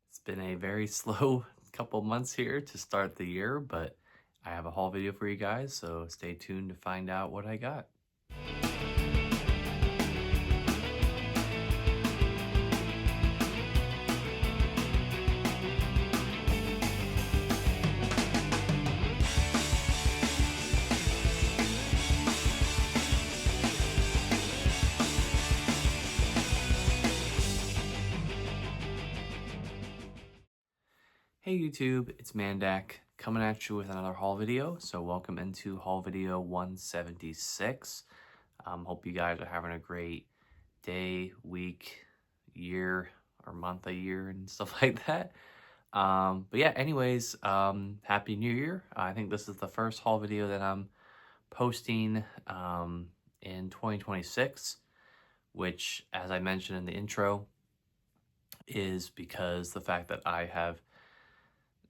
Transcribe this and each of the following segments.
It's been a very slow couple months here to start the year, but I have a haul video for you guys, so stay tuned to find out what I got. Hey YouTube, it's Mandak coming at you with another haul video. So welcome into haul video 176. Hope you guys are having a great day, week, year, or month a year and stuff like that. But yeah, anyways, Happy New Year. I think this is the first haul video that I'm posting in 2026, which, as I mentioned in the intro, is because the fact that I have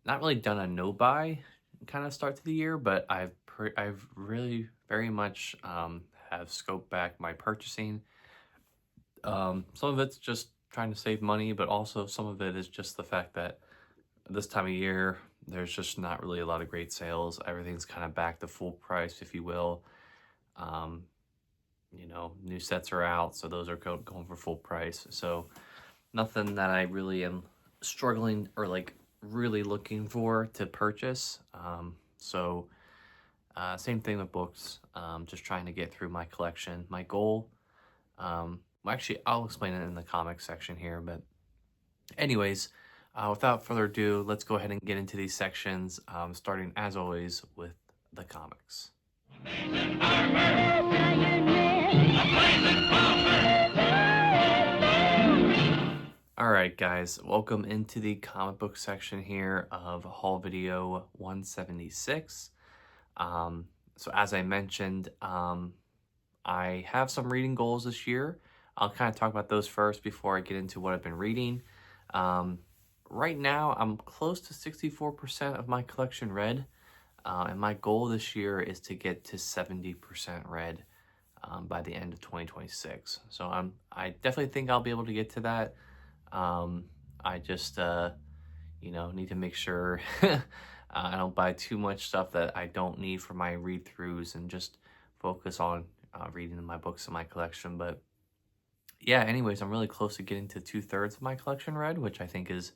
not really done a no buy kind of start to the year, but I've really very much have scoped back my purchasing. Some of it's just trying to save money, but also some of it is just the fact that this time of year there's just not really a lot of great sales. Everything's kind of back to full price, if you will. New sets are out, so those are going for full price. So nothing that I really am struggling or like really looking for to purchase. Same thing with books. Just trying to get through my collection. My goal, well, actually, I'll explain it in the comics section here. But anyways, without further ado, let's go ahead and get into these sections, starting as always with the comics. Alright guys, welcome into the comic book section here of haul video 176. So as I mentioned, I have some reading goals this year. I'll kind of talk about those first before I get into what I've been reading. Right now, I'm close to 64% of my collection read, and my goal this year is to get to 70% read by the end of 2026. So I definitely think I'll be able to get to that. I just, need to make sure I don't buy too much stuff that I don't need for my read-throughs and just focus on reading my books in my collection. But yeah, anyways, I'm really close to getting to 2/3 of my collection read, which I think is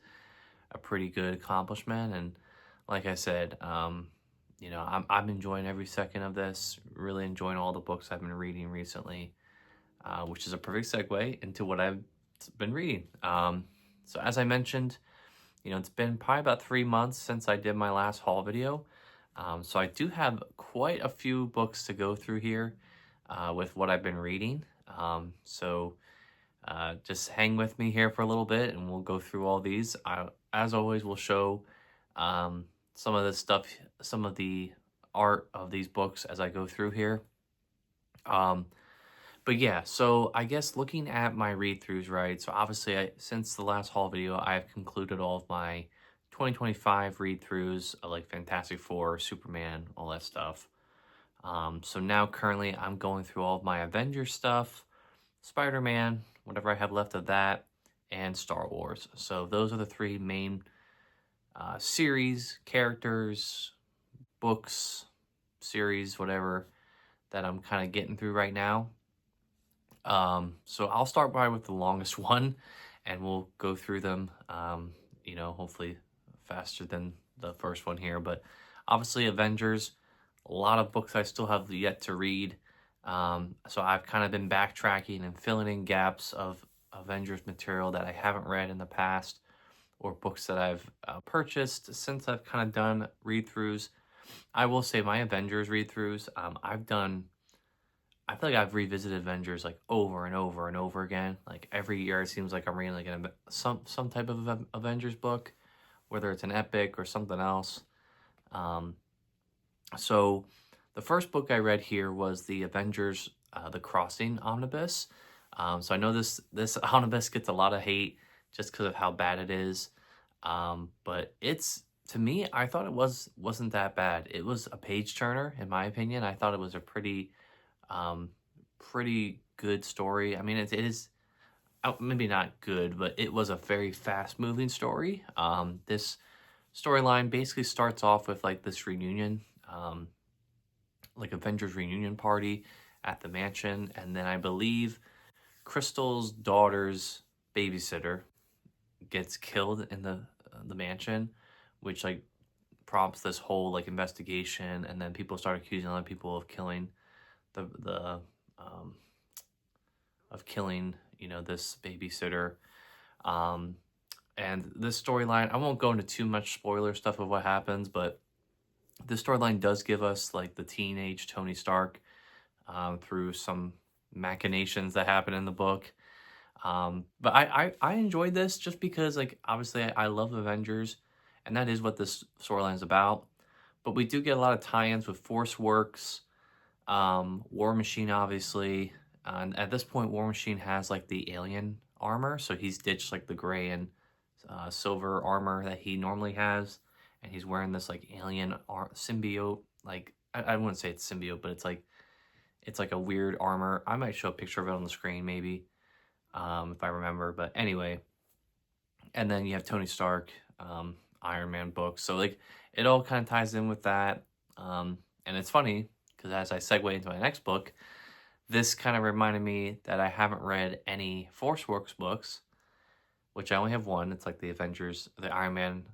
a pretty good accomplishment. And like I said, I'm enjoying every second of this, really enjoying all the books I've been reading recently, which is a perfect segue into what I've been reading. So as I mentioned, it's been probably about 3 months since I did my last haul video. So I do have quite a few books to go through here with what I've been reading. Just hang with me here for a little bit and we'll go through all these. As always, we'll show some of the stuff, some of the art of these books as I go through here. But yeah, so I guess looking at my read-throughs, right? So obviously, since the last haul video, I've concluded all of my 2025 read-throughs, like Fantastic Four, Superman, all that stuff. So now currently I'm going through all of my Avengers stuff, Spider-Man, whatever I have left of that, and Star Wars. So those are the three main series, characters, books, series, whatever, that I'm kind of getting through right now. So I'll start by with the longest one and we'll go through them, hopefully faster than the first one here. But obviously Avengers, a lot of books I still have yet to read. So I've kind of been backtracking and filling in gaps of Avengers material that I haven't read in the past, or books that I've purchased since I've kind of done read-throughs. I will say my Avengers read-throughs, I feel like I've revisited Avengers like over and over and over again. Like every year it seems like I'm reading like some type of Avengers book, whether it's an epic or something else. So the first book I read here was the Avengers The Crossing omnibus. So I know this omnibus gets a lot of hate just because of how bad it is. But to me, I thought it wasn't that bad. It was a page turner, in my opinion. I thought it was a pretty good story. I mean, it is maybe not good, but it was a very fast moving story. This storyline basically starts off with like this reunion, like Avengers reunion party at the mansion, and then I believe Crystal's daughter's babysitter gets killed in the mansion, which like prompts this whole like investigation, and then people start accusing other people of killing the um, of killing this babysitter. Um, and this storyline, I won't go into too much spoiler stuff of what happens, but this storyline does give us like the teenage Tony Stark through some machinations that happen in the book. But I enjoyed this just because, like, obviously I love Avengers, and that is what this storyline is about. But we do get a lot of tie-ins with Force Works, War Machine, obviously. And at this point, War Machine has like the alien armor, so he's ditched like the gray and silver armor that he normally has, and he's wearing this like alien symbiote. Like I wouldn't say it's symbiote, but it's like a weird armor. I might show a picture of it on the screen maybe, if I remember. But anyway, and then you have Tony Stark, Iron Man books. So like it all kind of ties in with that. And it's funny because as I segue into my next book, this kind of reminded me that I haven't read any Force Works books, which I only have one. It's like the Avengers, the Iron Man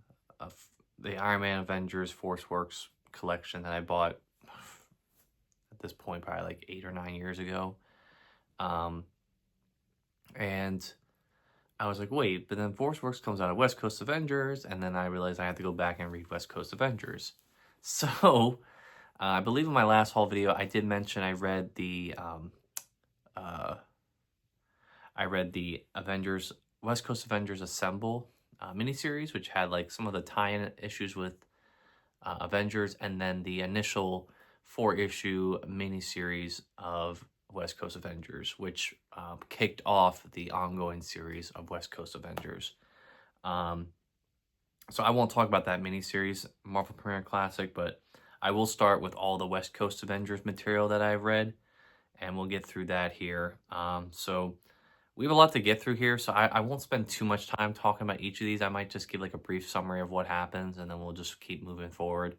Avengers Force Works collection that I bought at this point probably like 8 or 9 years ago. And I was like, wait, but then Force Works comes out of West Coast Avengers, and then I realized I had to go back and read West Coast Avengers. So I believe in my last haul video, I did mention I read the Avengers, West Coast Avengers Assemble miniseries, which had like some of the tie-in issues with Avengers, and then the initial 4-issue miniseries of West Coast Avengers, which kicked off the ongoing series of West Coast Avengers. So I won't talk about that miniseries, Marvel Premiere Classic, but I will start with all the West Coast Avengers material that I've read, and we'll get through that here. So we have a lot to get through here, so I won't spend too much time talking about each of these. I might just give like a brief summary of what happens, and then we'll just keep moving forward,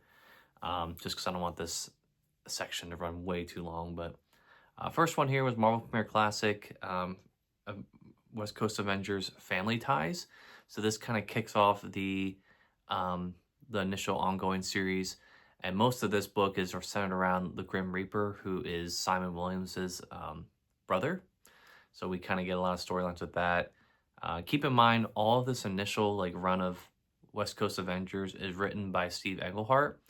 just because I don't want this section to run way too long. But first one here was Marvel Premiere Classic, West Coast Avengers Family Ties. So this kind of kicks off the initial ongoing series, and most of this book is centered around the Grim Reaper, who is Simon Williams's brother. So we kind of get a lot of storylines with that. Keep in mind, all of this initial like run of West Coast Avengers is written by Steve Englehart,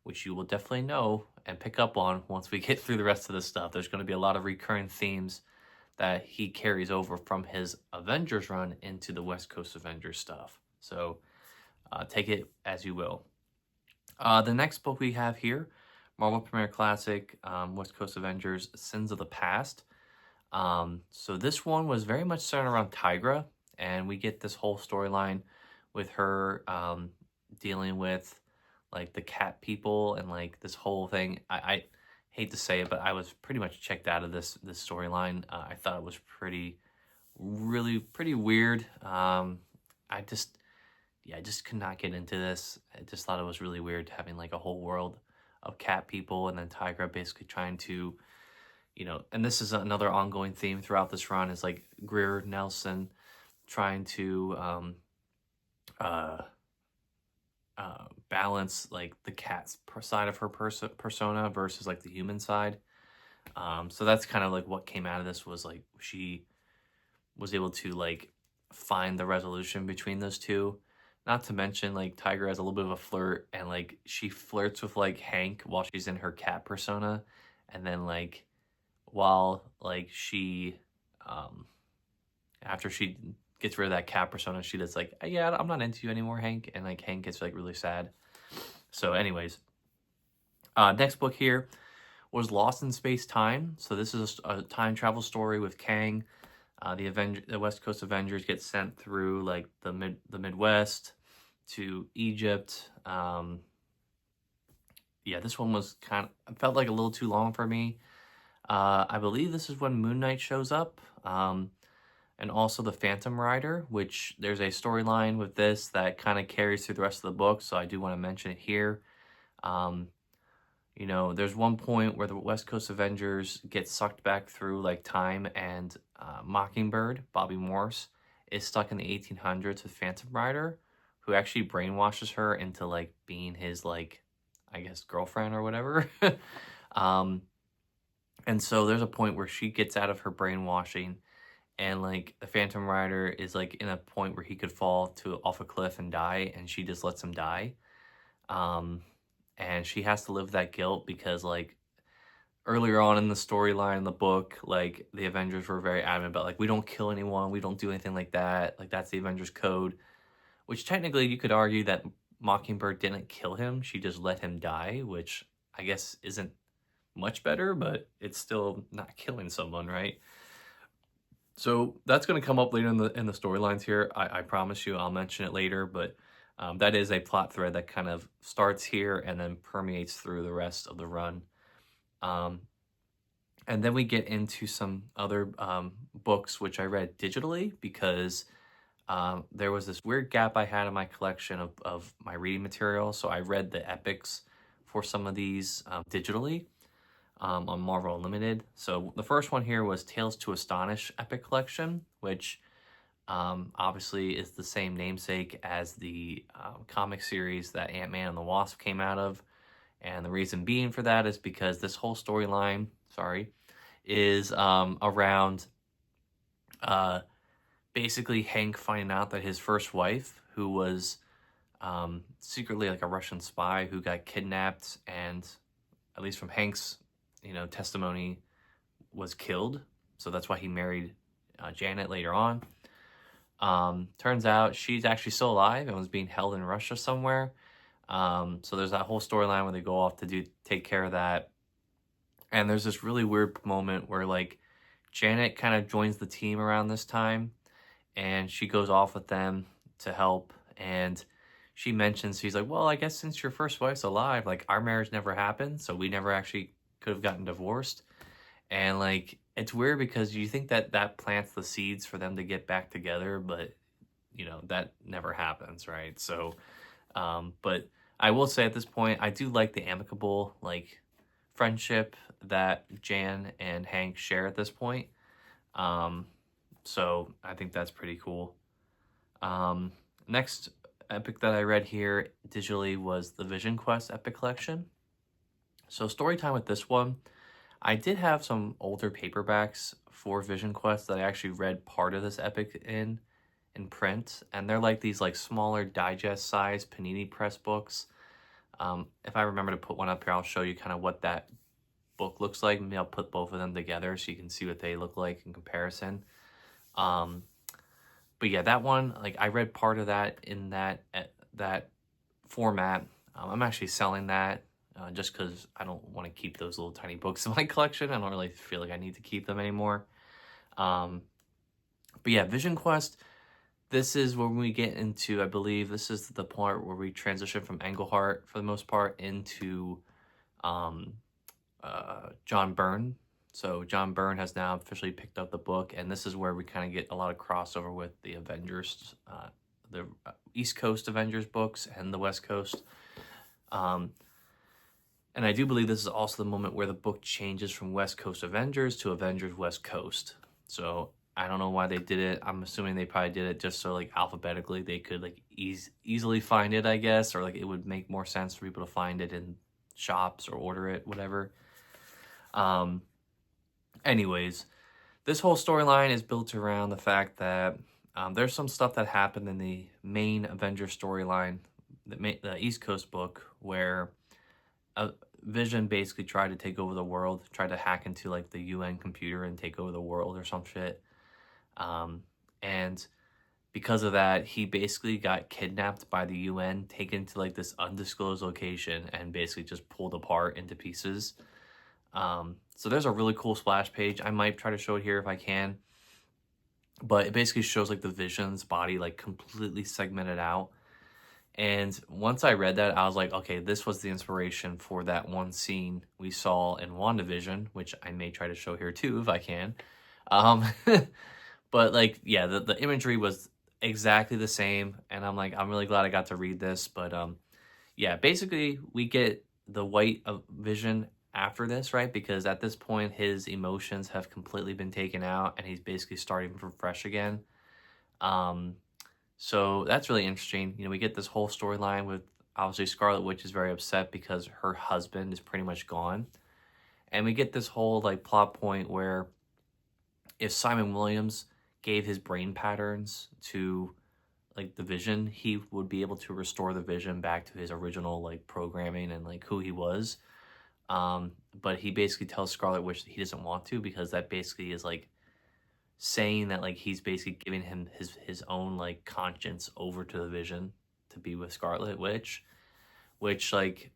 which you will definitely know and pick up on once we get through the rest of this stuff. There's going to be a lot of recurring themes that he carries over from his Avengers run into the West Coast Avengers stuff. So take it as you will. The next book we have here, Marvel Premiere Classic, West Coast Avengers, Sins of the Past. So this one was very much centered around Tigra, and we get this whole storyline with her dealing with like the cat people and like this whole thing. I hate to say it, but I was pretty much checked out of this storyline. I thought it was pretty weird. I just could not get into this. I just thought it was really weird having like a whole world of cat people, and then Tigra basically trying to, and this is another ongoing theme throughout this run, is like Greer Nelson trying to balance like the cat's side of her persona versus like the human side. So that's kind of like what came out of this, was like she was able to like find the resolution between those two. Not to mention like Tiger has a little bit of a flirt, and like she flirts with like Hank while she's in her cat persona, and then like while like she after she gets rid of that cat persona, she does like, yeah, I'm not into you anymore, Hank, and like Hank gets like really sad. So anyways, next book here was Lost in Space Time. So this is a time travel story with Kang. The West Coast Avengers get sent through like the Midwest to Egypt. Yeah, this one was felt like a little too long for me. I believe this is when Moon Knight shows up. and also the Phantom Rider, which there's a storyline with this that kind of carries through the rest of the book, so I do want to mention it here. Um, you know, there's one point where the West Coast Avengers get sucked back through like time, and Mockingbird, Bobby Morse, is stuck in the 1800s with Phantom Rider, who actually brainwashes her into like being his like, I guess, girlfriend or whatever. um, and so there's a point where she gets out of her brainwashing, and like the Phantom Rider is like in a point where he could fall to off a cliff and die, and she just lets him die. Um, and she has to live that guilt because like earlier on in the storyline in the book, like the Avengers were very adamant about like we don't kill anyone, we don't do anything like that. Like that's the Avengers code, which technically you could argue that Mockingbird didn't kill him, she just let him die, which I guess isn't much better, but it's still not killing someone, right? So that's going to come up later in the storylines here. I promise you, I'll mention it later, but that is a plot thread that kind of starts here and then permeates through the rest of the run. And then we get into some other books which I read digitally because there was this weird gap I had in my collection of my reading material. So I read the epics for some of these digitally on Marvel Unlimited. So the first one here was Tales to Astonish Epic Collection, which obviously is the same namesake as the comic series that Ant-Man and the Wasp came out of. And the reason being for that is because this whole storyline, is around basically Hank finding out that his first wife, who was secretly like a Russian spy who got kidnapped and, at least from Hank's, testimony, was killed. So that's why he married Janet later on. Turns out she's actually still alive and was being held in Russia somewhere. So there's that whole storyline where they go off to take care of that. And there's this really weird moment where like Janet kind of joins the team around this time, and she goes off with them to help. And she mentions, she's like, well, I guess since your first wife's alive, like our marriage never happened, so we never actually could have gotten divorced. And like it's weird because you think that that plants the seeds for them to get back together, but that never happens, right? So but I will say at this point, I do like the amicable like friendship that Jan and Hank share at this point. So I think that's pretty cool. Next epic that I read here digitally was the Vision Quest Epic Collection. So story time with this one, I did have some older paperbacks for Vision Quest that I actually read part of this epic in print, and they're like these like smaller digest size Panini Press books. If I remember to put one up here, I'll show you kind of what that book looks like. Maybe I'll put both of them together so you can see what they look like in comparison. But yeah, that one, like I read part of that in that format. I'm actually selling that just because I don't want to keep those little tiny books in my collection. I don't really feel like I need to keep them anymore. But yeah, Vision Quest, this is when we get into, I believe this is the part where we transition from Englehart for the most part into John Byrne. So John Byrne has now officially picked up the book, and this is where we kind of get a lot of crossover with the Avengers, the East Coast Avengers books and the West Coast. And I do believe this is also the moment where the book changes from West Coast Avengers to Avengers West Coast. So I don't know why they did it. I'm assuming they probably did it just so like alphabetically they could like easily find it, I guess, or like it would make more sense for people to find it in shops or order it, whatever. Anyways, this whole storyline is built around the fact that there's some stuff that happened in the main Avengers storyline, the East Coast book, where Vision basically tried to take over the world, tried to hack into like the UN computer and take over the world or some shit. And because of that, he basically got kidnapped by the UN, taken to like this undisclosed location, and basically just pulled apart into pieces. So there's a really cool splash page. I might try to show it here if I can. But it basically shows like the Vision's body like completely segmented out. And once I read that, I was like, okay, this was the inspiration for that one scene we saw in WandaVision, which I may try to show here too if I can. But like, yeah, the imagery was exactly the same, and I'm like, I'm really glad I got to read this. But yeah, basically we get the white of Vision after this, right? Because at this point his emotions have completely been taken out, and he's basically starting from fresh again. Um, so that's really interesting. You know, we get this whole storyline with obviously Scarlet Witch is very upset because her husband is pretty much gone. And we get this whole like plot point where if Simon Williams gave his brain patterns to like the Vision, he would be able to restore the Vision back to his original like programming and like who he was. But he basically tells Scarlet Witch that he doesn't want to, because that basically is like saying that like he's basically giving him his own like conscience over to the Vision to be with Scarlet Witch, which like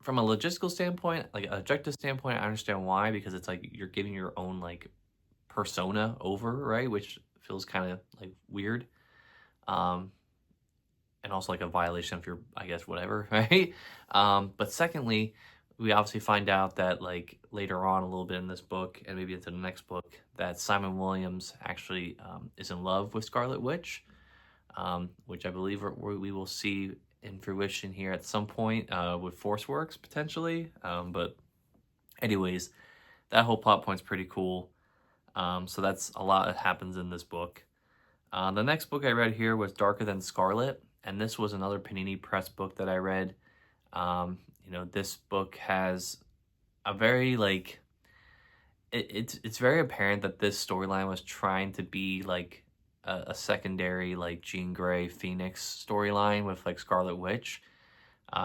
from a logistical standpoint, like an objective standpoint, I understand why, because it's like you're giving your own like persona over, right? Which feels kind of like weird. Um, and also like a violation of your, I guess, whatever, right? But secondly, we obviously find out that like later on a little bit in this book and maybe into the next book that Simon Williams actually is in love with Scarlet Witch, which I believe we will see in fruition here at some point with Force Works potentially. But anyways, that whole plot point's pretty cool. So that's a lot that happens in this book. The next book I read here was Darker Than Scarlet, and this was another Panini Press book that I read. You know, this book has a very like it's very apparent that this storyline was trying to be like a secondary like Jean Grey Phoenix storyline with like Scarlet Witch,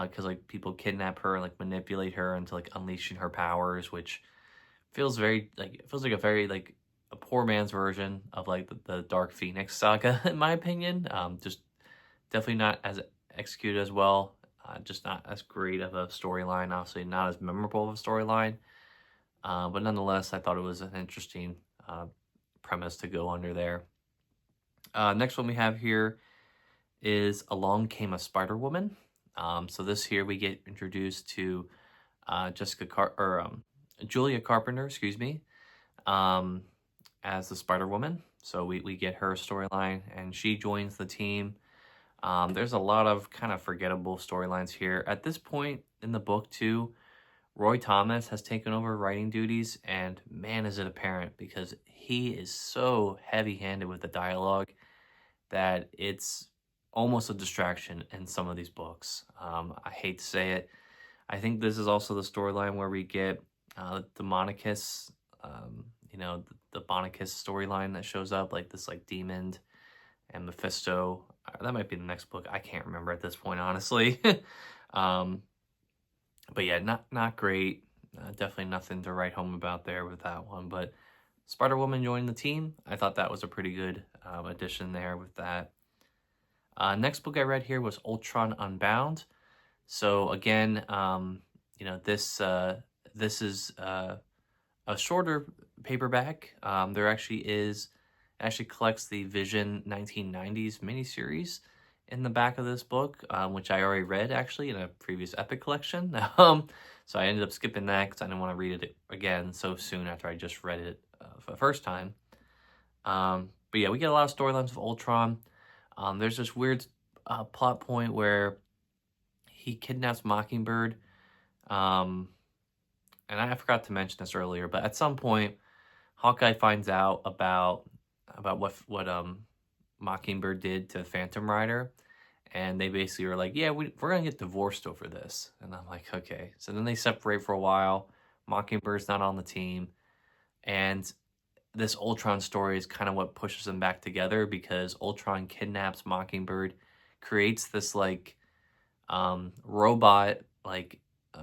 because like people kidnap her and like manipulate her into like unleashing her powers, which feels very like it feels like a very like a poor man's version of like the Dark Phoenix saga in my opinion. Just definitely not as executed as well. Just not as great of a storyline. Obviously, not as memorable of a storyline. But nonetheless, I thought it was an interesting premise to go under there. Next one we have here is Along Came a Spider-Woman. So this here we get introduced to Julia Carpenter, excuse me, um, as the Spider-Woman. So we get her storyline, and she joins the team. There's a lot of kind of forgettable storylines here. At this point in the book, too, Roy Thomas has taken over writing duties, and man, is it apparent, because he is so heavy-handed with the dialogue that it's almost a distraction in some of these books. I hate to say it. I think this is also the storyline where we get Demonicus, you know, the Bonicus storyline that shows up, like this like demon and Mephisto. That might be the next book. I can't remember at this point, honestly. um, but yeah, not great. Definitely nothing to write home about there with that one. But Spider-Woman joined the team. I thought that was a pretty good addition there with that. Next book I read here was Ultron Unbound. So again, you know, this is a shorter paperback. There actually collects the Vision 1990s miniseries in the back of this book, which I already read actually in a previous Epic collection. So I ended up skipping that because I didn't want to read it again so soon after I just read it for the first time. But yeah, we get a lot of storylines of Ultron. There's this weird plot point where he kidnaps Mockingbird. And I forgot to mention this earlier, but at some point, Hawkeye finds out about what Mockingbird did to Phantom Rider, and they basically are like, yeah, we're gonna get divorced over this. And I'm like, okay. So then they separate for a while. Mockingbird's not on the team, and this Ultron story is kind of what pushes them back together, because Ultron kidnaps Mockingbird, creates this like robot like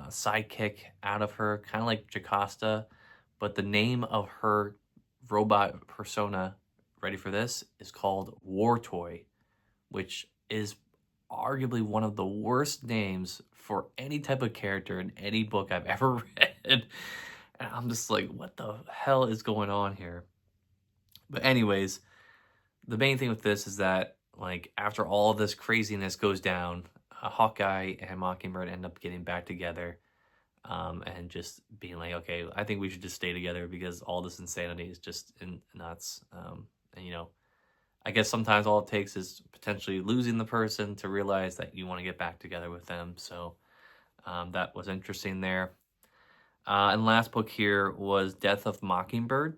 sidekick out of her, kind of like Jocasta, but the name of her robot persona, ready for this, is called War Toy, which is arguably one of the worst names for any type of character in any book I've ever read. And I'm just like, what the hell is going on here? But anyways, the main thing with this is that like after all of this craziness goes down, Hawkeye and Mockingbird end up getting back together, and just being like, okay, I think we should just stay together because all this insanity is just nuts. And, I guess sometimes all it takes is potentially losing the person to realize that you want to get back together with them. So that was interesting there. And last book here was Death of Mockingbird.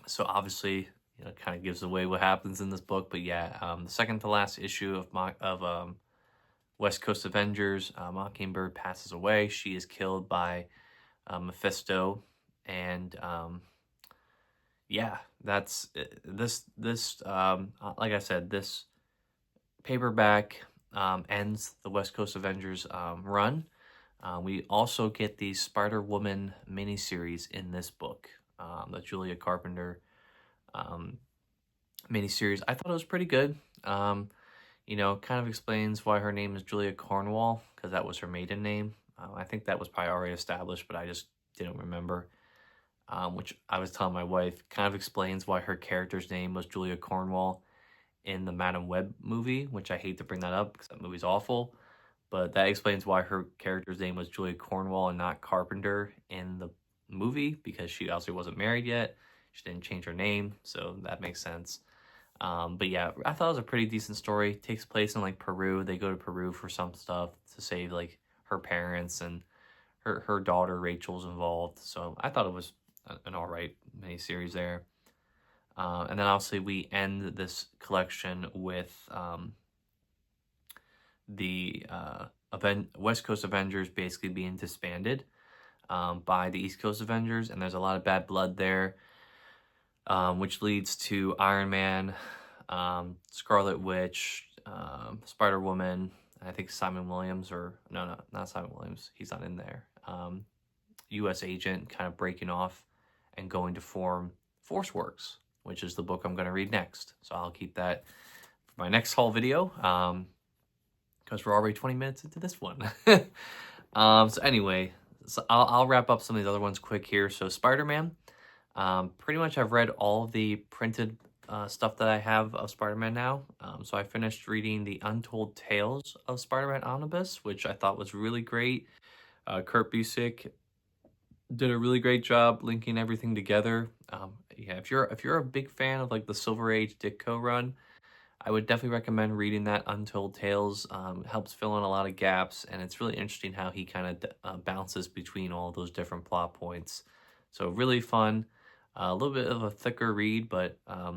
So obviously, it kind of gives away what happens in this book. But yeah, the second to last issue of West Coast Avengers, Mockingbird passes away. She is killed by Mephisto, and yeah, that's this. Like I said, this paperback ends the West Coast Avengers run. We also get the Spider-Woman miniseries in this book, the Julia Carpenter um, miniseries. I thought it was pretty good. Kind of explains why her name is Julia Cornwall, because that was her maiden name. I think that was probably already established, but I just didn't remember. Which I was telling my wife kind of explains why her character's name was Julia Cornwall in the Madam Web movie, which I hate to bring that up because that movie's awful. But that explains why her character's name was Julia Cornwall and not Carpenter in the movie, because she also wasn't married yet. She didn't change her name, so that makes sense. But yeah, I thought it was a pretty decent story. It takes place in like Peru. They go to Peru for some stuff to save like her parents, and her daughter Rachel's involved. So I thought it was an all right miniseries there. And then obviously we end this collection with the West Coast Avengers basically being disbanded by the East Coast Avengers, and there's a lot of bad blood there, which leads to Iron Man, Scarlet Witch, Spider-Woman, I think Simon Williams, or no, not Simon Williams, he's not in there. U.S. Agent kind of breaking off and going to form Force Works, which is the book I'm going to read next. So I'll keep that for my next haul video, because we're already 20 minutes into this one. So anyway, I'll wrap up some of these other ones quick here. So Spider-Man, pretty much I've read all of the printed stuff that I have of Spider-Man now. So I finished reading the Untold Tales of Spider-Man Omnibus, which I thought was really great. Kurt Busiek did a really great job linking everything together. Yeah, if you're a big fan of like the Silver Age Ditko run, I would definitely recommend reading that Untold Tales. Helps fill in a lot of gaps, and it's really interesting how he kind of bounces between all those different plot points. So really fun. A little bit of a thicker read, but a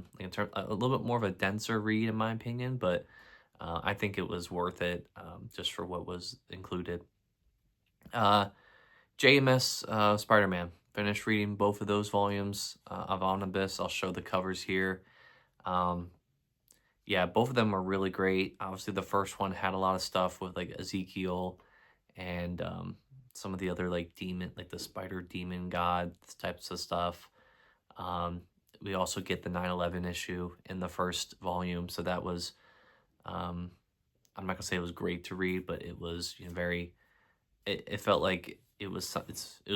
little bit more of a denser read in my opinion. But I think it was worth it just for what was included. JMS Spider-Man. Finished reading both of those volumes of Omnibus. I'll show the covers here. Yeah, both of them were really great. Obviously, the first one had a lot of stuff with like Ezekiel and some of the other like demon, like the spider demon god types of stuff. We also get the 9/11 issue in the first volume, so that was I'm not gonna say it was great to read, but it was very. It felt like it was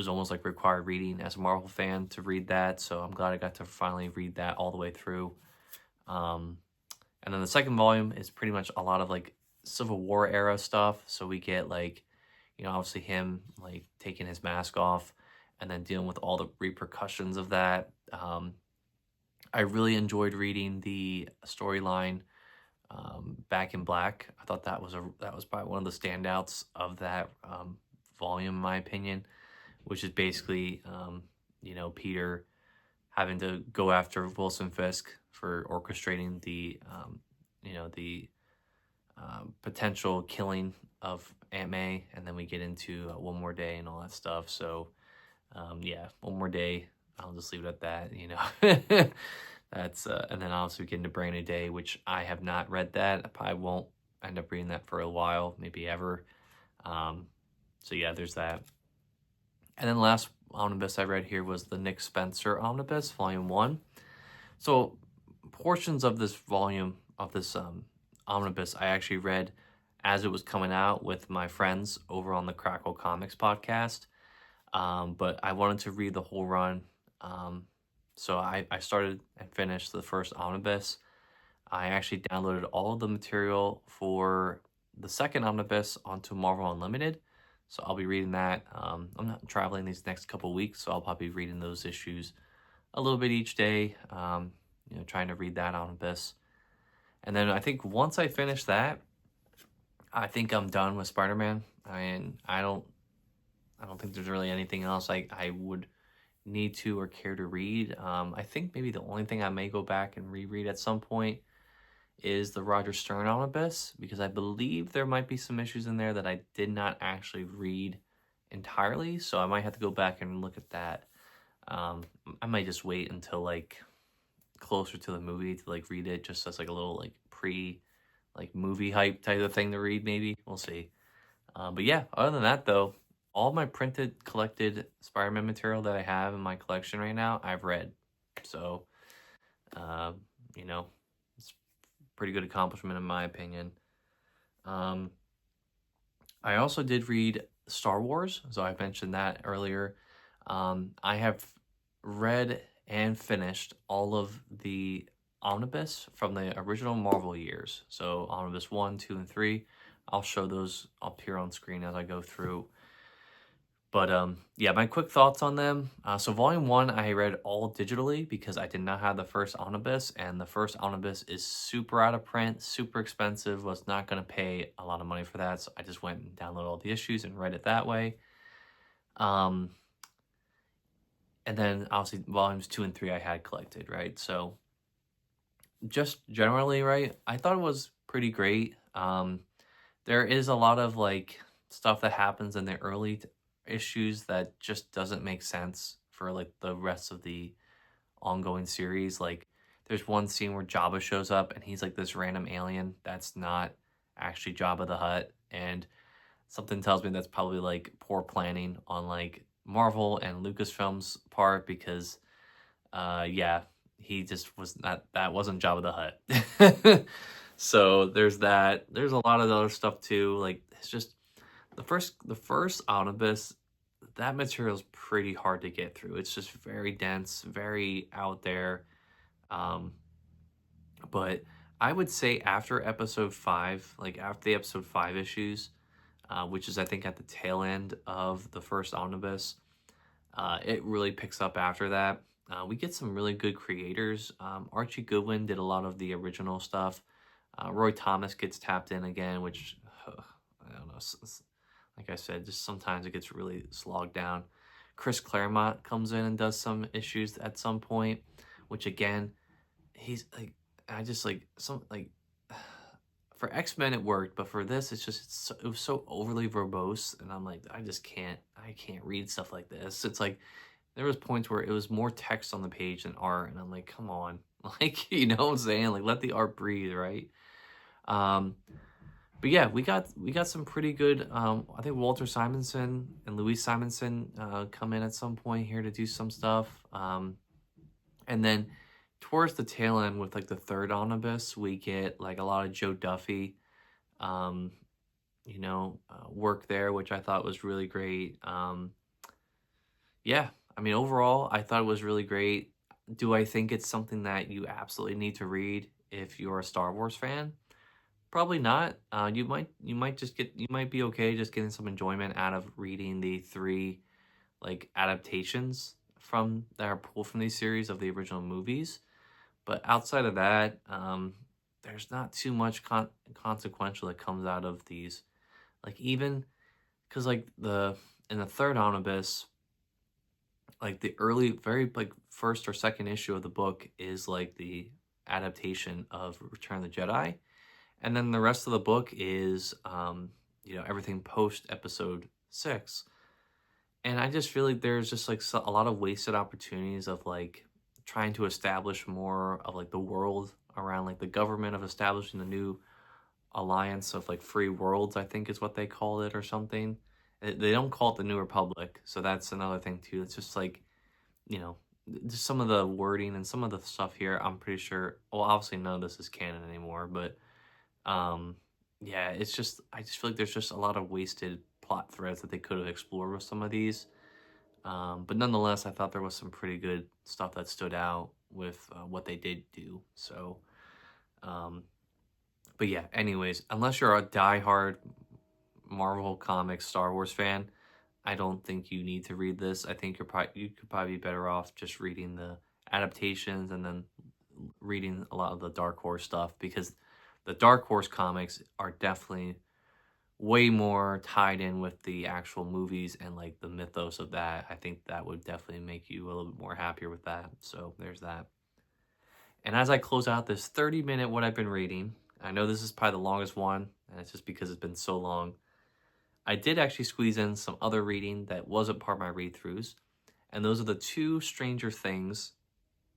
almost like required reading as a Marvel fan to read that. So I'm glad I got to finally read that all the way through. And then the second volume is pretty much a lot of like Civil War era stuff. So we get like, obviously him like taking his mask off and then dealing with all the repercussions of that. I really enjoyed reading the storyline Back in Black. I thought that was probably one of the standouts of that volume, in my opinion, which is basically Peter having to go after Wilson Fisk for orchestrating the potential killing of Aunt May, and then we get into One More Day and all that stuff. So yeah, One More Day, I'll just leave it at that. That's and then obviously we get into Brand New Day, which I have not read that. I probably won't end up reading that for a while, maybe ever. So yeah, there's that. And then the last omnibus I read here was the Nick Spencer Omnibus, Volume 1. So portions of this volume, of this omnibus, I actually read as it was coming out with my friends over on the Crackle Comics podcast. But I wanted to read the whole run. So I started and finished the first omnibus. I actually downloaded all of the material for the second omnibus onto Marvel Unlimited. So I'll be reading that. I'm not traveling these next couple weeks, so I'll probably be reading those issues a little bit each day. trying to read that omnibus. And then I think once I finish that, I think I'm done with Spider-Man. I don't think there's really anything else I would need to or care to read. I think maybe the only thing I may go back and reread at some point is the Roger Stern omnibus, because I believe there might be some issues in there that I did not actually read entirely, so I might have to go back and look at that. I might just wait until like closer to the movie to like read it, just as like a little like movie hype type of thing to read. Maybe we'll see. But yeah, other than that though, all my printed collected Spider-Man material that I have in my collection right now, I've read. So, uh, you know, it's pretty good accomplishment in my opinion. Um, I also did read Star Wars, so I mentioned that earlier. I have read and finished all of the omnibus from the original Marvel years. So omnibus 1, 2, and 3. I'll show those up here on screen as I go through. But yeah, my quick thoughts on them. So volume 1, I read all digitally because I did not have the first omnibus, and the first omnibus is super out of print, super expensive, was not going to pay a lot of money for that, so I just went and downloaded all the issues and read it that way. And then obviously volumes 2 and 3 I had collected, right? So just generally, right, I thought it was pretty great. There is a lot of like stuff that happens in the early issues that just doesn't make sense for like the rest of the ongoing series. Like there's one scene where Jabba shows up and he's like this random alien that's not actually Jabba the Hutt, and something tells me that's probably like poor planning on like Marvel and Lucasfilm's part, because yeah, he just was not, that wasn't Jabba the Hutt. So there's that. There's a lot of other stuff too. Like it's just the first omnibus, that material is pretty hard to get through. It's just very dense, very out there. Um, but I would say after episode 5, like after the episode 5 issues, which is I think at the tail end of the first omnibus, it really picks up after that. We get some really good creators. Archie Goodwin did a lot of the original stuff. Roy Thomas gets tapped in again, which I don't know. Like I said, just sometimes it gets really slogged down. Chris Claremont comes in and does some issues at some point, which again, he's like, I just like some like for X-Men it worked, but for this it was so overly verbose, and I'm like, I can't read stuff like this. It's like there was points where it was more text on the page than art, and I'm like, come on, like you know what I'm saying, like let the art breathe, right? Um, but yeah, we got some pretty good. I think Walter Simonson and Louise Simonson come in at some point here to do some stuff. And then towards the tail end with like the third omnibus, we get like a lot of Joe Duffy, um, work there, which I thought was really great. Yeah, I mean overall, I thought it was really great. Do I think it's something that you absolutely need to read if you're a Star Wars fan? Probably not. You might be okay just getting some enjoyment out of reading the 3 like adaptations from that are pulled from these series of the original movies. But outside of that, there's not too much consequential that comes out of these. Like even because like the in the third omnibus, like the early very like first or second issue of the book is like the adaptation of Return of the Jedi. And then the rest of the book is, everything post episode 6. And I just feel like there's just like a lot of wasted opportunities of like trying to establish more of like the world around like the government, of establishing a new alliance of like free worlds, I think is what they call it or something. They don't call it the New Republic. So that's another thing too. It's just like, you know, just some of the wording and some of the stuff here, I'm pretty sure, well, obviously none of this is canon anymore, but um, yeah, it's just I just feel like there's just a lot of wasted plot threads that they could have explored with some of these. But nonetheless, I thought there was some pretty good stuff that stood out with what they did do. So, um, but yeah, anyways, unless you're a diehard Marvel Comics Star Wars fan, I don't think you need to read this. I think you could probably be better off just reading the adaptations and then reading a lot of the Dark Horse stuff, because the Dark Horse comics are definitely way more tied in with the actual movies and like the mythos of that. I think that would definitely make you a little bit more happier with that. So there's that. And as I close out this 30-minute what I've been reading, I know this is probably the longest one, and it's just because it's been so long. I did actually squeeze in some other reading that wasn't part of my read-throughs, and those are the two Stranger Things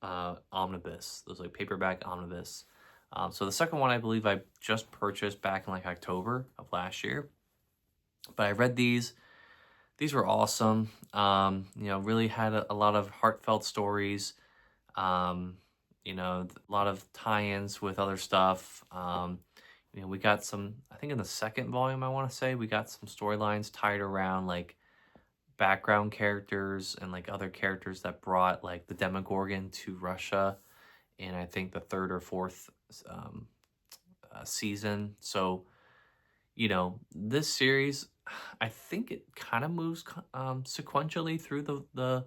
omnibus. Those like paperback omnibus. So the second one I believe I just purchased back in like October of last year. But I read these. These were awesome. Really had a lot of heartfelt stories. A lot of tie-ins with other stuff. We got some, I think in the second volume, I want to say, we got some storylines tied around like background characters and like other characters that brought like the Demogorgon to Russia in, I think, the third or fourth season. So, this series, I think it kind of moves sequentially through the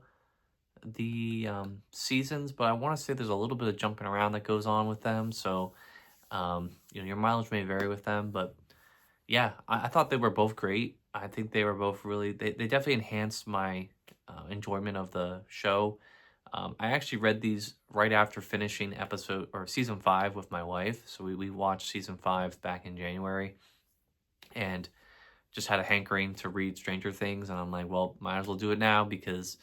seasons, but I want to say there's a little bit of jumping around that goes on with them. So, your mileage may vary with them, but yeah, I thought they were both great. I think they were both really, they definitely enhanced my enjoyment of the show. I actually read these right after finishing season 5 with my wife. So we watched season 5 back in January and just had a hankering to read Stranger Things. And I'm like, well, might as well do it now because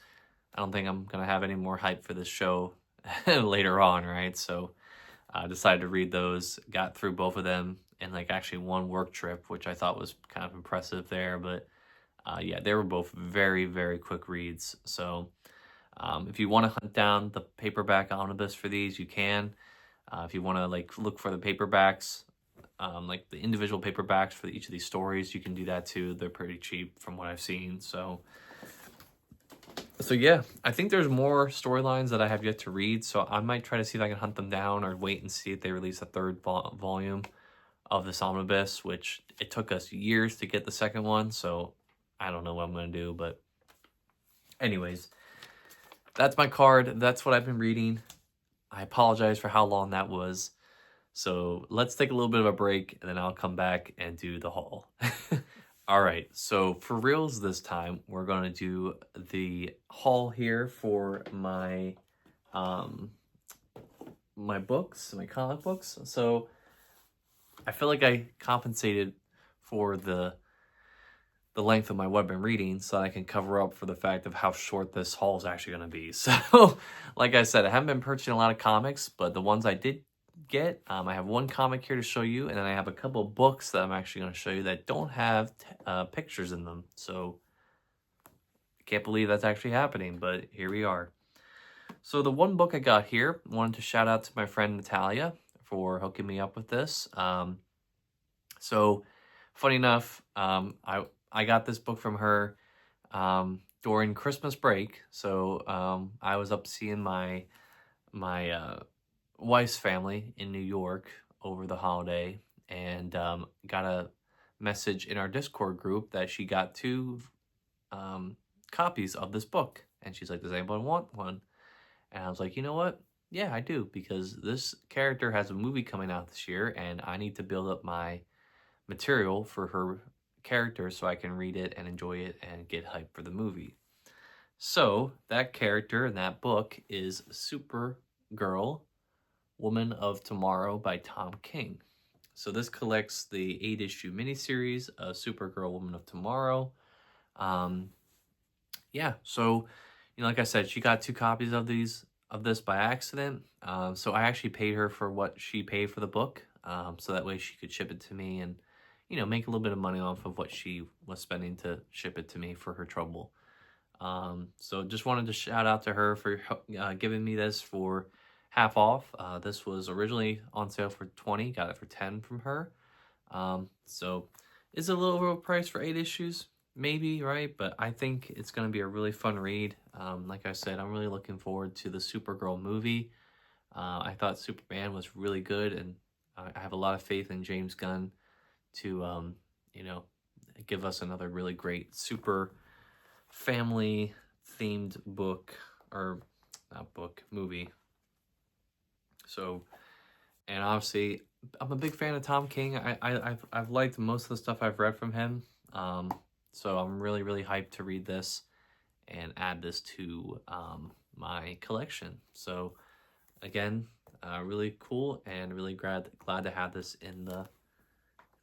I don't think I'm going to have any more hype for this show later on, right? So I decided to read those, got through both of them in like actually one work trip, which I thought was kind of impressive there. But yeah, they were both very, very quick reads. So if you want to hunt down the paperback omnibus for these, you can. If you want to like look for the paperbacks, like the individual paperbacks for each of these stories, you can do that too. They're pretty cheap from what I've seen. So yeah, I think there's more storylines that I have yet to read. So I might try to see if I can hunt them down or wait and see if they release a third volume of this omnibus, which it took us years to get the second one. So I don't know what I'm going to do. But anyways, that's my card. That's what I've been reading. I apologize for how long that was. So let's take a little bit of a break and then I'll come back and do the haul. All right, so for reals this time, we're going to do the haul here for my my books, my comic books. So I feel like I compensated for the length of my what I've been reading so I can cover up for the fact of how short this haul is actually going to be. So like I said, I haven't been purchasing a lot of comics, but the ones I did get, I have one comic here to show you, and then I have a couple of books that I'm actually going to show you that don't have pictures in them. So I can't believe that's actually happening, but here we are. So the one book I got here, wanted to shout out to my friend Natalia for hooking me up with this. So funny enough, I got this book from her during Christmas break. So I was up seeing my wife's family in New York over the holiday, and got a message in our Discord group that she got 2 copies of this book. And she's like, does anyone want one? And I was like, you know what? Yeah, I do, because this character has a movie coming out this year, and I need to build up my material for her character so I can read it and enjoy it and get hyped for the movie. So that character in that book is Supergirl, Woman of Tomorrow by Tom King. So this collects the 8-issue miniseries of Supergirl, Woman of Tomorrow. Yeah, so like I said, she got 2 copies of this by accident. So I actually paid her for what she paid for the book, so that way she could ship it to me and make a little bit of money off of what she was spending to ship it to me for her trouble. So just wanted to shout out to her for giving me this for half off. This was originally on sale for $20, got it for $10 from her. So is it a little overpriced for 8 issues? Maybe, right? But I think it's going to be a really fun read. Like I said, I'm really looking forward to the Supergirl movie. I thought Superman was really good, and I have a lot of faith in James Gunn to, give us another really great super family-themed book, or not book, movie. So, and obviously, I'm a big fan of Tom King. I've liked most of the stuff I've read from him. Um, so I'm really, really hyped to read this and add this to my collection. So again, really cool and really glad to have this in the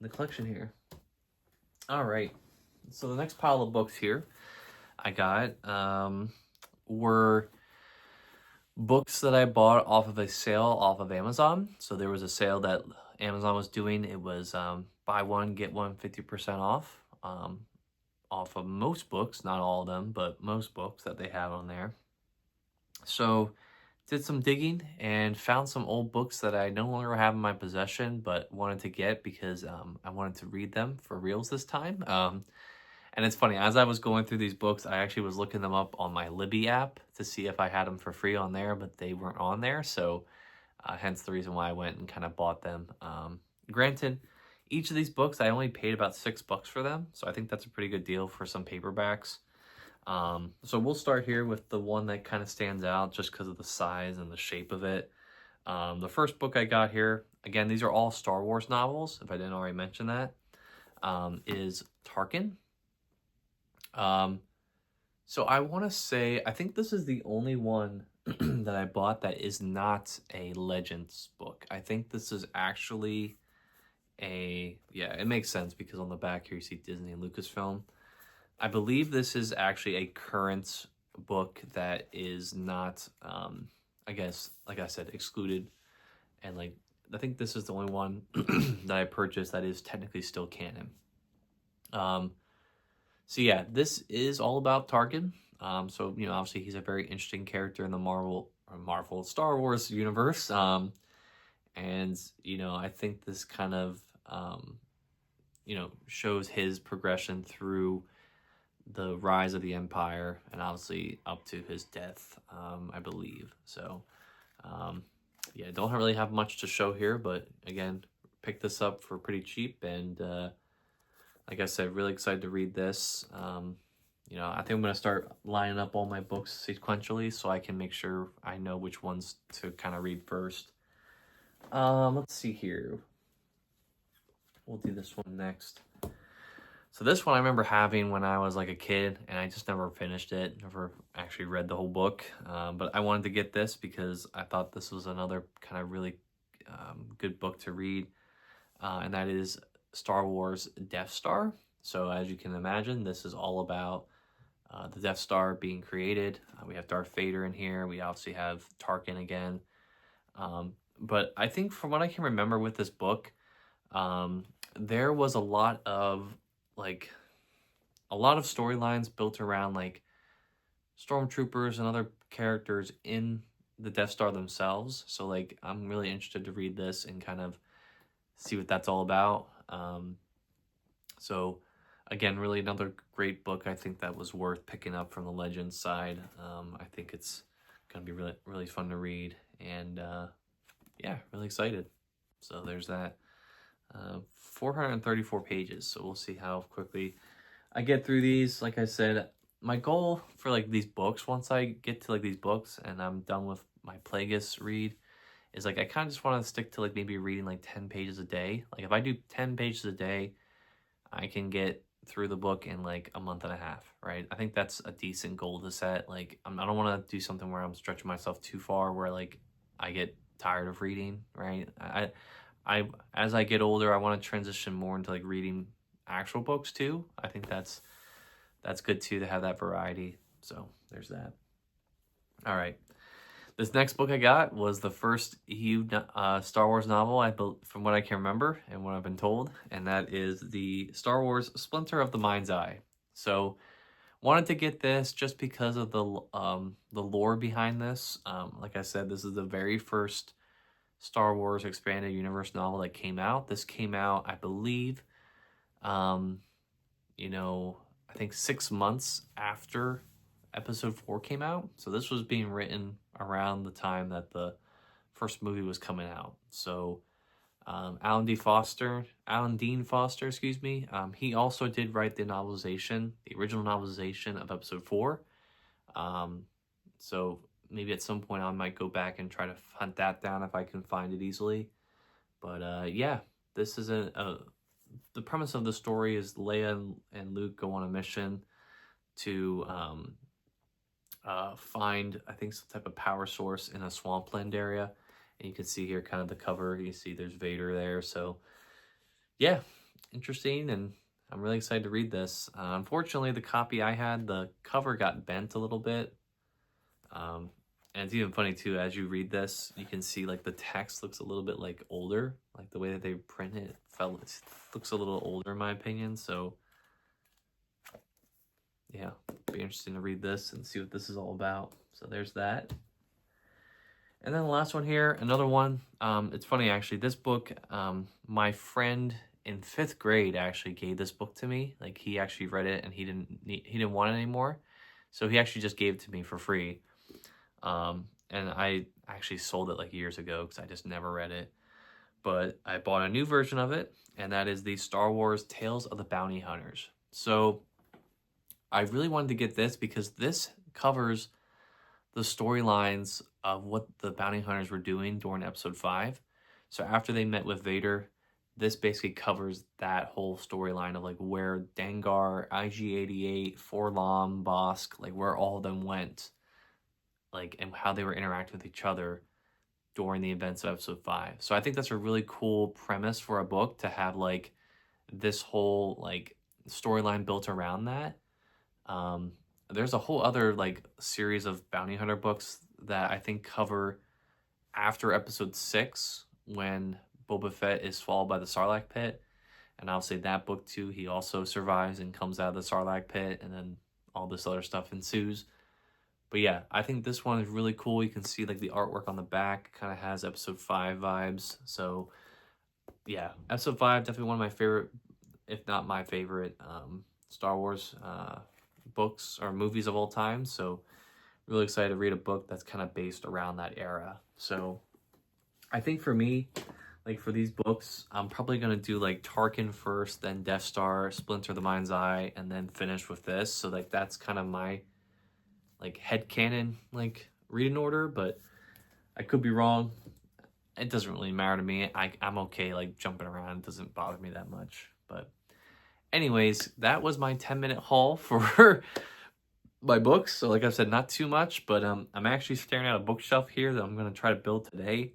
collection here. All right, so the next pile of books here I got were books that I bought off of a sale off of Amazon. So there was a sale that Amazon was doing. It was buy one get one 50% off of most books, not all of them, but most books that they have on there. So did some digging and found some old books that I no longer have in my possession, but wanted to get because I wanted to read them for reals this time. And it's funny, as I was going through these books, I actually was looking them up on my Libby app to see if I had them for free on there, but they weren't on there. So hence the reason why I went and kind of bought them. Granted, each of these books, I only paid about $6 for them. So I think that's a pretty good deal for some paperbacks. So we'll start here with the one that kind of stands out just because of the size and the shape of it. The first book I got here, again, these are all Star Wars novels, if I didn't already mention that, is Tarkin. So I want to say, I think this is the only one that I bought that is not a Legends book. I think this is actually yeah, it makes sense because on the back here you see Disney and Lucasfilm. I believe this is actually a current book that is not, I guess, like I said, excluded. And like, I think this is the only one that I purchased that is technically still canon. So yeah, this is all about Tarkin. So, you know, obviously he's a very interesting character in the Marvel Star Wars universe. And, you know, I think this kind of, you know, shows his progression through the rise of the Empire and obviously up to his death, I believe. So, yeah, don't really have much to show here, but again, picked this up for pretty cheap and, like I said, really excited to read this. You know, I think I'm going to start lining up all my books sequentially so I can make sure I know which ones to kind of read first. Let's see here. We'll do this one next. So this one I remember having when I was like a kid, and I just never finished it, never actually read the whole book. But I wanted to get this because I thought this was another kind of really good book to read, and that is Star Wars Death Star. So as you can imagine, this is all about the Death Star being created. We have Darth Vader in here. We obviously have Tarkin again. But I think from what I can remember with this book, there was a lot of storylines built around like stormtroopers and other characters in the Death Star themselves. So like I'm really interested to read this and kind of see what that's all about. So again, really another great book. I think that was worth picking up from the Legends side. I think it's gonna be really, really fun to read, and yeah, really excited. So there's that. 434 pages. So we'll see how quickly I get through these. Like I said, my goal for like these books, once I get to like these books and I'm done with my Plagueis read, is like I kind of just want to stick to like maybe reading like 10 pages a day. Like if I do 10 pages a day, I can get through the book in like a month and a half, right? I think that's a decent goal to set. Like I don't want to do something where I'm stretching myself too far where like I get tired of reading, right? I as I get older, I want to transition more into like reading actual books too. I think that's good too to have that variety. So there's that. All right. This next book I got was the first EU Star Wars novel, from what I can remember and what I've been told, and that is the Star Wars Splinter of the Mind's Eye. So wanted to get this just because of the lore behind this. Like I said, this is the very first Star Wars Expanded Universe novel that came out. This came out, I believe, you know, I think 6 months after Episode 4 came out. So this was being written around the time that the first movie was coming out. So Alan Dean Foster, excuse me, he also did write the novelization, the original novelization of Episode 4. So maybe at some point I might go back and try to hunt that down if I can find it easily. But yeah, this is the premise of the story is Leia and Luke go on a mission to find, I think, some type of power source in a swampland area. And you can see here kind of the cover. You see there's Vader there. So yeah, interesting. And I'm really excited to read this. Unfortunately, the copy I had, the cover got bent a little bit. And it's even funny too, as you read this, you can see like the text looks a little bit like older. Like the way that they print it looks a little older in my opinion. So yeah, be interesting to read this and see what this is all about. So there's that. And then the last one here, another one. It's funny actually, this book, my friend in 5th grade actually gave this book to me. Like he actually read it and he didn't want it anymore. So he actually just gave it to me for free. And I actually sold it like years ago because I just never read it. But I bought a new version of it, and that is the Star Wars Tales of the Bounty Hunters. So I really wanted to get this because this covers the storylines of what the bounty hunters were doing during episode 5. So after they met with Vader, this basically covers that whole storyline of like where Dengar, IG-88, Forlom, Bosk, like where all of them went, like, and how they were interacting with each other during the events of episode 5. So I think that's a really cool premise for a book to have like this whole like storyline built around that. There's a whole other like series of bounty hunter books that I think cover after episode 6 when Boba Fett is swallowed by the Sarlacc pit. And I'll say that book too, he also survives and comes out of the Sarlacc pit, and then all this other stuff ensues. But yeah, I think this one is really cool. You can see like the artwork on the back kind of has episode 5 vibes. So yeah, episode 5, definitely one of my favorite, if not my favorite, Star Wars books or movies of all time. So really excited to read a book that's kind of based around that era. So I think for me, like for these books, I'm probably going to do like Tarkin first, then Death Star, Splinter the Mind's Eye, and then finish with this. So like that's kind of my like headcanon like reading order, but I could be wrong. It doesn't really matter to me. I'm okay like jumping around. It doesn't bother me that much. But anyways, that was my 10-minute haul for my books. So like I said, not too much, but I'm actually staring at a bookshelf here that I'm going to try to build today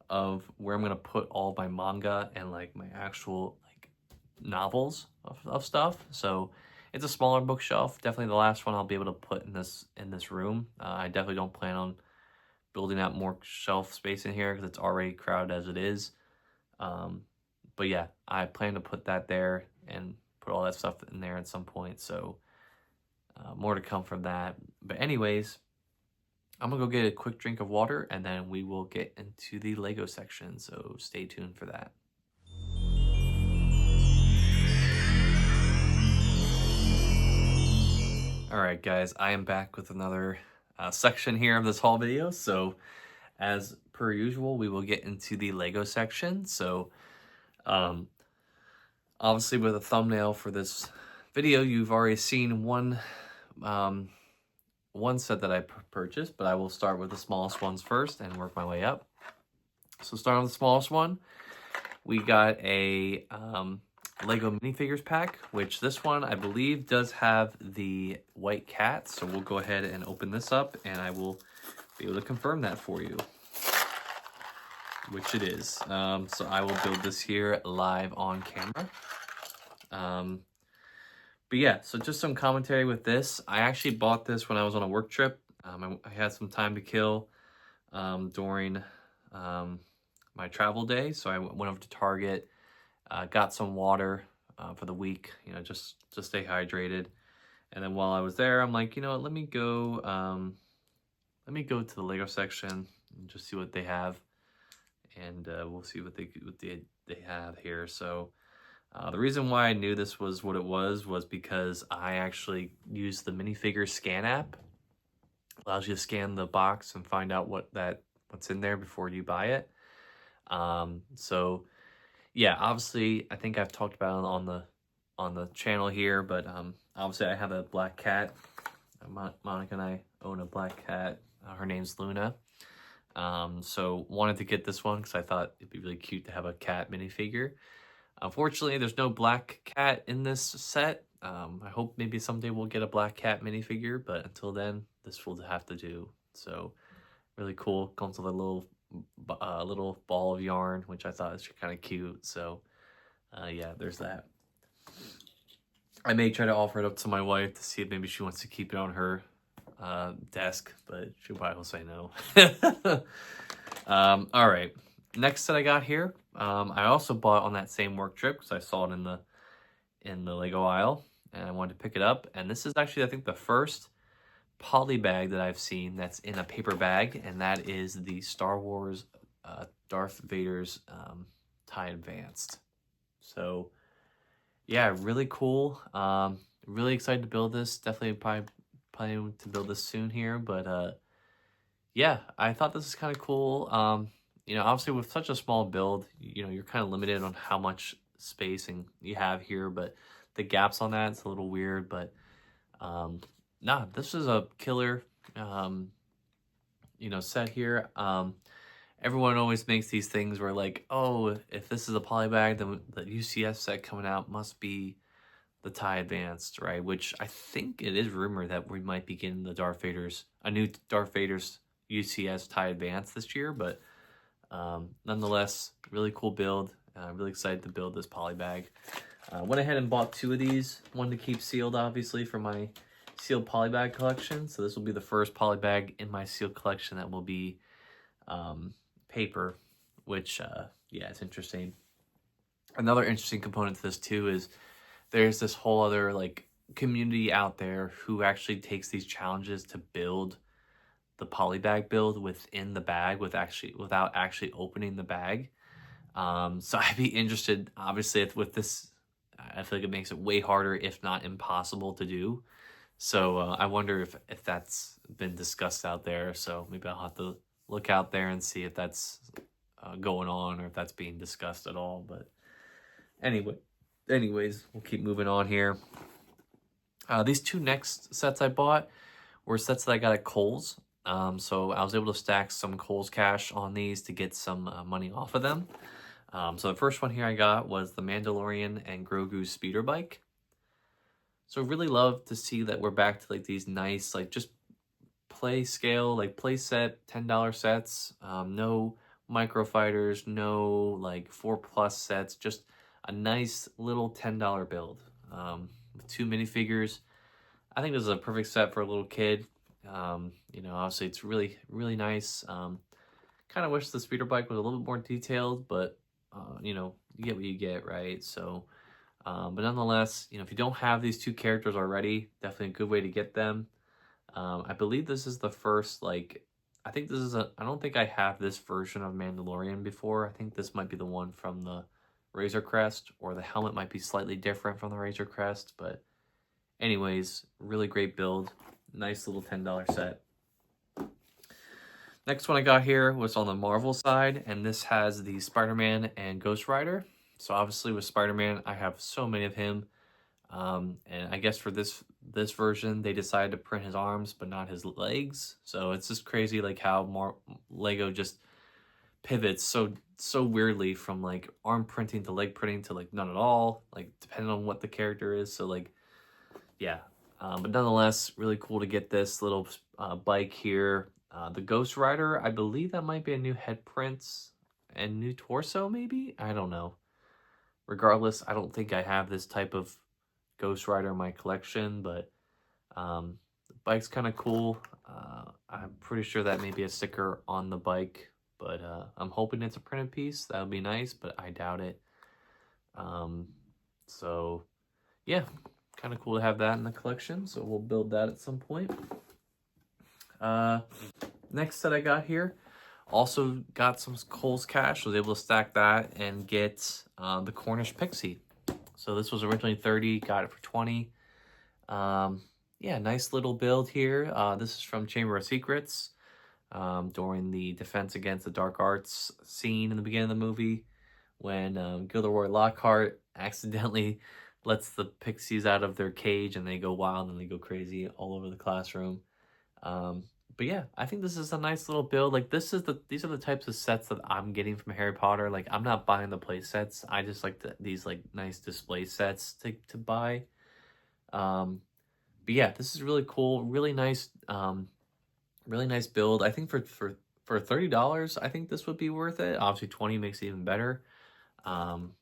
of where I'm going to put all my manga and like my actual like novels of stuff. So it's a smaller bookshelf. Definitely the last one I'll be able to put in this room. I definitely don't plan on building out more shelf space in here because it's already crowded as it is. But yeah, I plan to put that there and put all that stuff in there at some point. So more to come from that. But anyways, I'm gonna go get a quick drink of water and then we will get into the Lego section. So stay tuned for that. All right, guys, I am back with another section here of this haul video. So as per usual, we will get into the Lego section. So obviously with a thumbnail for this video, you've already seen one set that I purchased, but I will start with the smallest ones first and work my way up. So starting with the smallest one, we got a Lego minifigures pack, which this one I believe does have the white cat. So we'll go ahead and open this up and I will be able to confirm that for you, which it is. So I will build this here live on camera. But yeah, so just some commentary with this. I actually bought this when I was on a work trip. I had some time to kill during my travel day. So I went over to Target, got some water for the week, you know, just to stay hydrated. And then while I was there, I'm like, you know what, let me go to the Lego section and just see what they have. And we'll see what they have here. So the reason why I knew this was what it was because I actually used the minifigure scan app. It allows you to scan the box and find out what's in there before you buy it. So yeah, obviously I think I've talked about it on the channel here, but obviously I have a black cat. Monica and I own a black cat. Her name's Luna. So wanted to get this one because I thought it'd be really cute to have a cat minifigure. Unfortunately, there's no black cat in this set. I hope maybe someday we'll get a black cat minifigure, but until then, this will have to do. So really cool. Comes with a little ball of yarn, which I thought was kind of cute. So yeah, there's that. I may try to offer it up to my wife to see if maybe she wants to keep it on her desk, but she probably will say no. All right, next that I got here, I also bought on that same work trip because I saw it in the Lego aisle, and I wanted to pick it up. And this is actually, I think, the first poly bag that I've seen that's in a paper bag, and that is the Star Wars Darth Vader's TIE Advanced. So yeah, really cool. Really excited to build this. Definitely probably planning to build this soon here, but yeah, I thought this is kind of cool. You know, obviously with such a small build, you know, you're kind of limited on how much spacing you have here, but the gaps on that, it's a little weird, but nah, this is a killer you know, set here. Everyone always makes these things where like, oh, if this is a polybag, then the UCS set coming out must be the TIE Advanced, right? Which I think it is rumored that we might be getting a new Darth Vader's UCS TIE Advanced this year, but nonetheless, really cool build. Really excited to build this polybag. Went ahead and bought 2 of these, one to keep sealed, obviously, for my sealed polybag collection. So this will be the first polybag in my sealed collection that will be paper, which, yeah, it's interesting. Another interesting component to this, too, is there's this whole other, like, community out there who actually takes these challenges to build the polybag build within the bag without actually opening the bag. So I'd be interested, obviously, with this. I feel like it makes it way harder, if not impossible, to do. So I wonder if that's been discussed out there. So maybe I'll have to look out there and see if that's going on or if that's being discussed at all. But anyways, we'll keep moving on here. These 2 next sets I bought were sets that I got at Kohl's. So I was able to stack some Kohl's cash on these to get some money off of them. So the first one here I got was the Mandalorian and Grogu's speeder bike. So really love to see that we're back to like these nice, like just play scale, like play set, $10 sets. No microfighters, no like 4+ sets, just a nice little $10 build. With 2 minifigures. I think this is a perfect set for a little kid. You know, obviously it's really, really nice. Kind of wish the speeder bike was a little bit more detailed, but you know, you get what you get, right? So, but nonetheless, you know, if you don't have these 2 characters already, definitely a good way to get them. I believe this is the first, like, I think this is I don't think I have this version of Mandalorian before. I think this might be the one from the Razor Crest, or the helmet might be slightly different from the Razor Crest, but anyways, really great build. Nice little $10 set. Next one I got here was on the Marvel side, and this has the Spider-Man and Ghost Rider. So obviously with Spider-Man, I have so many of him. And I guess for this version, they decided to print his arms, but not his legs. So it's just crazy, like how Lego just pivots so weirdly from like arm printing to leg printing to like none at all, like depending on what the character is. So like, yeah. But nonetheless, really cool to get this little bike here. The Ghost Rider, I believe that might be a new head print and new torso, maybe? I don't know. Regardless, I don't think I have this type of Ghost Rider in my collection, but the bike's kind of cool. I'm pretty sure that may be a sticker on the bike, but I'm hoping it's a printed piece. That would be nice, but I doubt it. So, yeah, kind of cool to have that in the collection, so we'll build that at some point. Next set I got here, also got some Kohl's cash, was able to stack that and get the Cornish Pixie. So this was originally 30, got it for 20. Yeah, nice little build here. This is from Chamber of Secrets during the Defense Against the Dark Arts scene in the beginning of the movie when Gilderoy Lockhart accidentally lets the pixies out of their cage and they go wild and they go crazy all over the classroom. But yeah, I think this is a nice little build. Like these are the types of sets that I'm getting from Harry Potter. Like I'm not buying the play sets. I just like these like nice display sets to buy. Um, but yeah, this is really cool. Really nice build. I think for $30, I think this would be worth it. Obviously, 20 makes it even better. Um,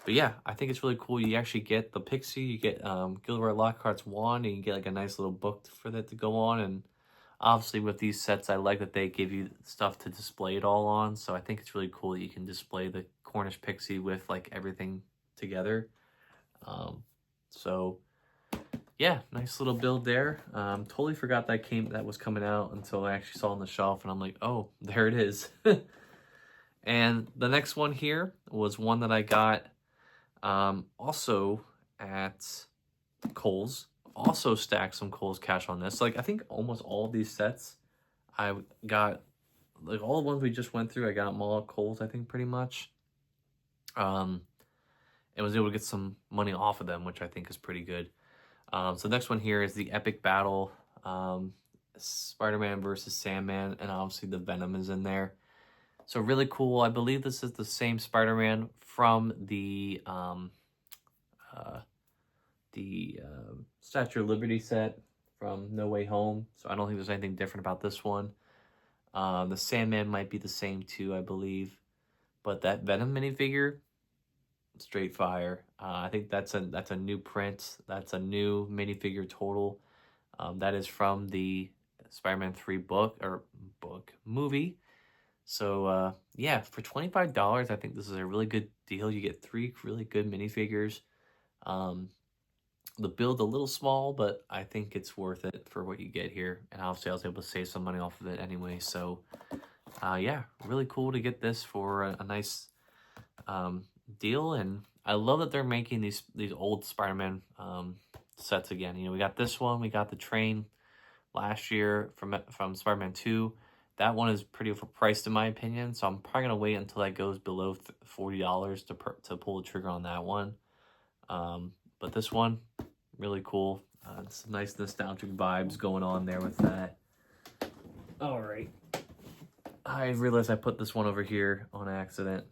but yeah, I think it's really cool. You actually get the Pixie, you get Gilderoy Lockhart's wand, and you get like a nice little book for that to go on. And obviously, with these sets, I like that they give you stuff to display it all on. So I think it's really cool that you can display the Cornish Pixie with like everything together. Um, so yeah, nice little build there. Totally forgot that was coming out until I actually saw it on the shelf, and I'm like, oh, there it is. And the next one here was one that I got also at Kohl's. Also stacked some Kohl's cash on this. Like I think almost all of these sets I got, like all the ones we just went through, I got them all at Kohl's, I think pretty much. And was able to get some money off of them, which I think is pretty good. So the next one here is the epic battle, Spider-Man versus Sandman, and obviously the Venom is in there. So really cool. I believe this is the same Spider-Man from the Statue of Liberty set from No Way Home. So I don't think there's anything different about this one. The Sandman might be the same too, I believe. But that Venom minifigure, straight fire. I think that's a new print. That's a new minifigure total. That is from the Spider-Man 3 movie. So yeah, for $25, I think this is a really good deal. You get 3 really good minifigures. The build a little small, but I think it's worth it for what you get here. And obviously I was able to save some money off of it anyway. So yeah, really cool to get this for a nice deal. And I love that they're making these old Spider-Man sets again. You know, we got this one, we got the train last year from Spider-Man 2. That one is pretty overpriced in my opinion, so I'm probably gonna wait until that goes below $40 to pull the trigger on that one. But this one, really cool. Some nice nostalgic vibes going on there with that. All right, I realized I put this one over here on accident.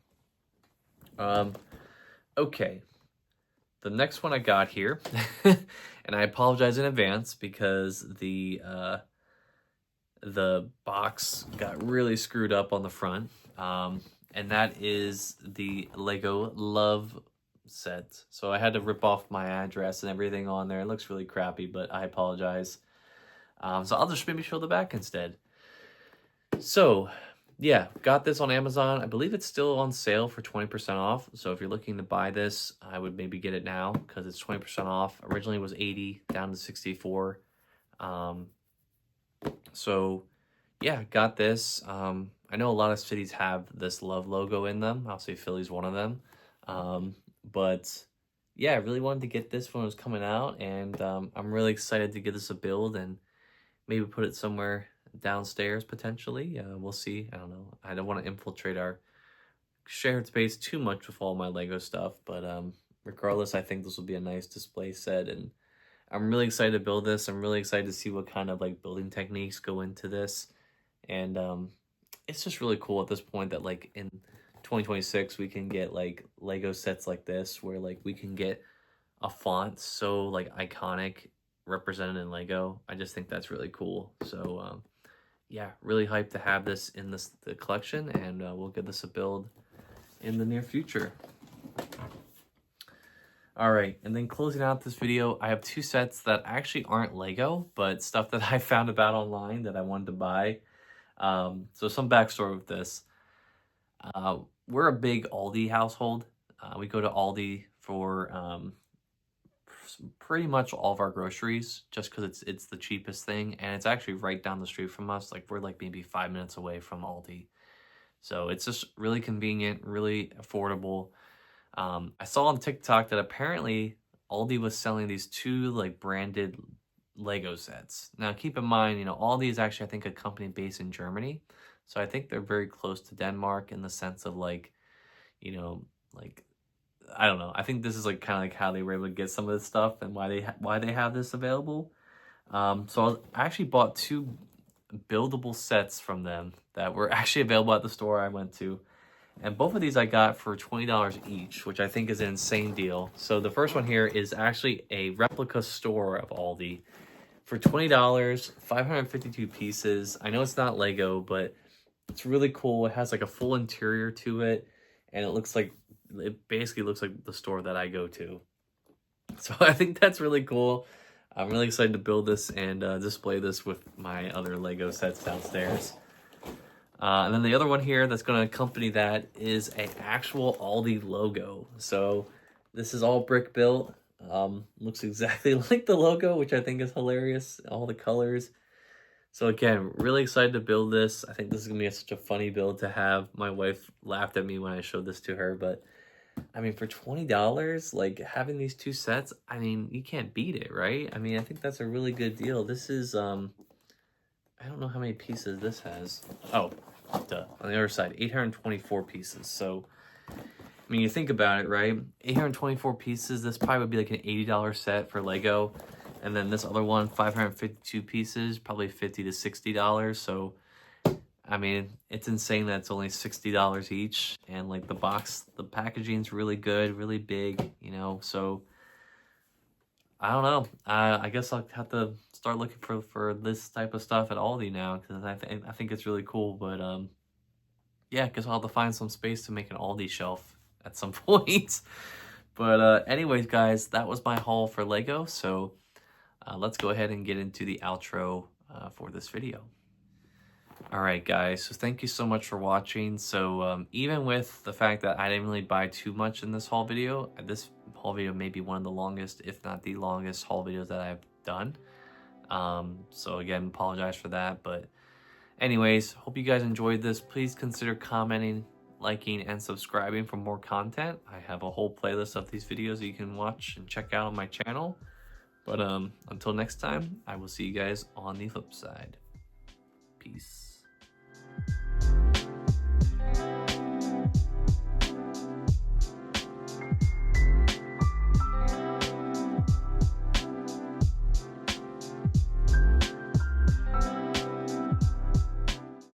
Okay, the next one I got here, and I apologize in advance because the box got really screwed up on the front, and that is the Lego Love set. So I had to rip off my address and everything on there. It looks really crappy, but I apologize. So I'll just maybe show the back instead. So yeah, got this on Amazon. I believe it's still on sale for 20% off. So if you're looking to buy this, I would maybe get it now because it's 20% off. Originally it was 80 down to 64. So yeah, got this. I know a lot of cities have this love logo in them. I'll say Philly's one of them. But yeah, I really wanted to get this when it was coming out, and I'm really excited to give this a build and maybe put it somewhere downstairs potentially. We'll see. I don't know. I don't want to infiltrate our shared space too much with all my Lego stuff, but regardless, I think this will be a nice display set, and I'm really excited to build this. I'm really excited to see what kind of like building techniques go into this, and it's just really cool at this point that like in 2026 we can get like Lego sets like this where like we can get a font so like iconic represented in Lego. I just think that's really cool. So yeah, really hyped to have this in the collection, and we'll get this a build in the near future. All right, and then closing out this video, I have 2 sets that actually aren't Lego, but stuff that I found about online that I wanted to buy. So some backstory with this. We're a big Aldi household. We go to Aldi for pretty much all of our groceries just because it's the cheapest thing, and it's actually right down the street from us. Like we're like maybe 5 minutes away from Aldi. So it's just really convenient, really affordable. I saw on TikTok that apparently Aldi was selling these 2 like branded Lego sets. Now keep in mind, you know, Aldi is actually I think a company based in Germany. So I think they're very close to Denmark in the sense of like, you know, like I don't know. I think this is like kind of like how they were able to get some of this stuff and why they have this available. So I actually bought 2 buildable sets from them that were actually available at the store I went to. And both of these I got for $20 each, which I think is an insane deal. So the first one here is actually a replica store of Aldi. For $20, 552 pieces. I know it's not Lego, but it's really cool. It has like a full interior to it. And it basically looks like the store that I go to. So I think that's really cool. I'm really excited to build this and display this with my other Lego sets downstairs. And then the other one here that's going to accompany that is an actual Aldi logo. So this is all brick built. Looks exactly like the logo, which I think is hilarious. All the colors. So again, really excited to build this. I think this is going to be such a funny build to have. My wife laughed at me when I showed this to her, but I mean, for $20, like having these two sets, I mean, you can't beat it, right? I mean, I think that's a really good deal. This is, I don't know how many pieces this has. Oh, duh. On the other side, 824 pieces. So, I mean, you think about it, right? 824 pieces, this probably would be like an $80 set for Lego. And then this other one, 552 pieces, probably $50 to $60. So, I mean, it's insane that it's only $60 each. And like the packaging's really good, really big, you know, so I don't know. I guess I'll have to start looking for this type of stuff at Aldi now, because I think it's really cool. But yeah, I guess I'll have to find some space to make an Aldi shelf at some point. But anyways, guys, that was my haul for Lego. So let's go ahead and get into the outro for this video. All right, guys, so thank you so much for watching. So even with the fact that I didn't really buy too much in this haul video, this haul video may be one of the longest, if not the longest haul videos that I've done. So again, apologize for that. But anyways, hope you guys enjoyed this. Please consider commenting, liking, and subscribing for more content. I have a whole playlist of these videos that you can watch and check out on my channel. But until next time, I will see you guys on the flip side.